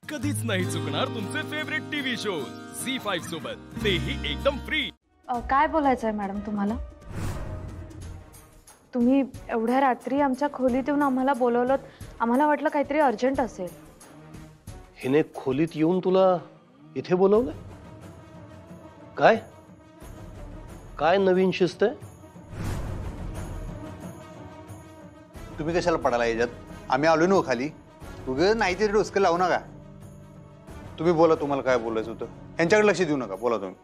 कधीच नाही चुकणार तुमचे फेवरेट टीव्ही शोज झी5 सोबत, तेही एकदम फ्री। काय बोलायचंय मॅडम तुम्हाला? तुम्ही एवढ्या रात्री आमच्या खोलीत येऊन आम्हाला बोलवलं, आम्हाला वाटलं काहीतरी अर्जंट असेल। हिने खोलीत येऊन तुला इथे बोलवलंय? काय काय नवीन शिस्त आहे? तुम्ही कशाला पडाला याच्यात? आम्ही आलो ना खाली, उगाच नाही तरी डोसकं लावू नका। तुम्ही बोला, तुम्हाला काय बोलायचं होतं। यांच्याकडे लक्ष देऊ नका, बोला तुम्ही।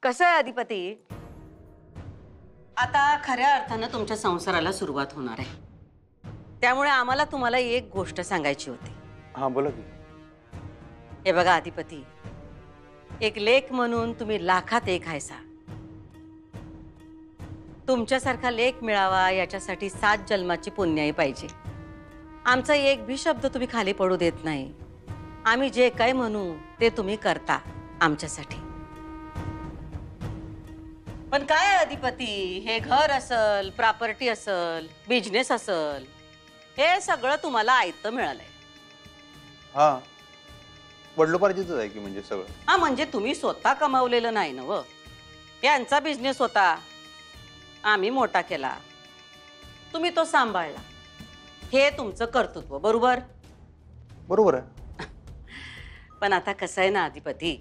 कसं आहे अधिपती, आता खऱ्या अर्थानं तुमच्या संसाराला सुरुवात होणार आहे, त्यामुळे आम्हाला तुम्हाला एक गोष्ट सांगायची होती। हां बोला की। हे बघा अधिपती, एक लेक म्हणून तुम्ही लाखात एक आहेसा। तुमच्यासारखा लेक मिळावा याच्यासाठी 7 जन्माची पुण्याई पाहिजे। आमचा एक भी शब्द तुम्ही खाली पडू देत नाही। आम्ही जे काय म्हणू ते तुम्ही करता आमच्यासाठी। पण काय अधिपती, हे घर असल, प्रॉपर्टी असल, बिझनेस असल, हे सगळं तुम्हाला आयतं मिळालंय। हां, वडलोपार्जितच आहे की म्हणजे सगळं। हा, म्हणजे तुम्ही स्वतः कमावलेलं नाही ना व, यांचा बिझनेस होता, आम्ही मोठा केला, तुम्ही तो सांभाळला, हे तुमचं कर्तृत्व। बरोबर? बरोबर आहे। पण आता कसं आहे ना अधिपती,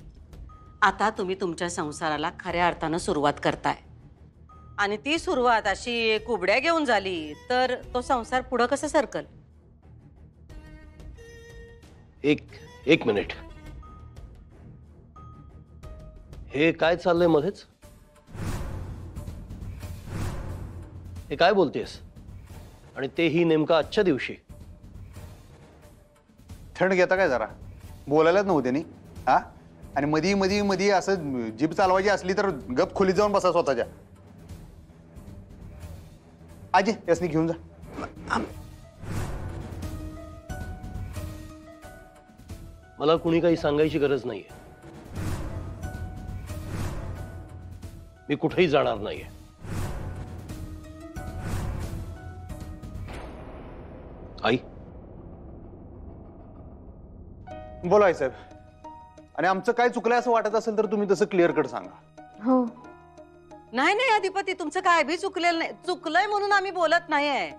आता तुम्ही तुमच्या संसाराला खऱ्या अर्थानं सुरुवात करताय, आणि ती सुरुवात अशी कुबड्या घेऊन झाली तर तो संसार पुढं कसं सरकल? एक मिनिट, हे काय चाललंय मध्येच? हे काय बोलतेस? आणि तेही नेमका आजच्या दिवशी? थंड घेता काय जरा, बोलायलाच नव्हते नी। हा, आणि मधी मधी मधी असं जीभ चालवायची असली तर गप खोलीत जाऊन बसा स्वतःच्या। आजी यासनी घेऊन जा। मला कुणी काही सांगायची गरज नाहीये, मी कुठेही जाणार नाहीये। आई बोला आई साहेब, आणि आमचं काय चुकलंय असं वाटत असेल तर तुम्ही तसं क्लिअर कट सांगा। हो, नाही नाही अधिपती, तुमचं काय बी चुकलेलं नाही, चुकलंय म्हणून आम्ही बोलत नाहीये।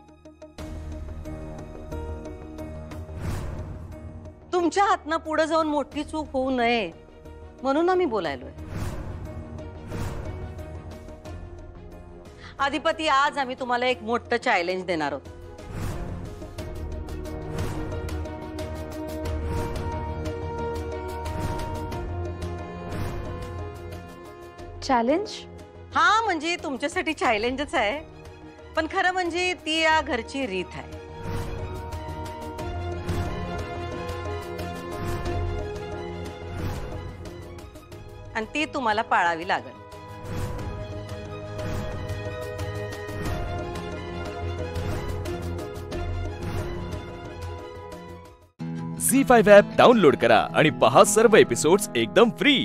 तुमच्या हातनं पुढे जाऊन मोठी चूक होऊ नये म्हणून आम्ही बोलायलोय। अधिपती, आज आम्ही तुम्हाला एक मोठं चॅलेंज देणार आहोत। चॅलेंज? हा, म्हणजे तुमच्यासाठी चॅलेंजच आहे, पण खरं म्हणजे ती या घरची रीत आहे। आणि ती तुम्हाला पाळावी लागेल। झी5 ॲप डाउनलोड करा आणि पहा सर्व एपिसोड्स एकदम फ्री।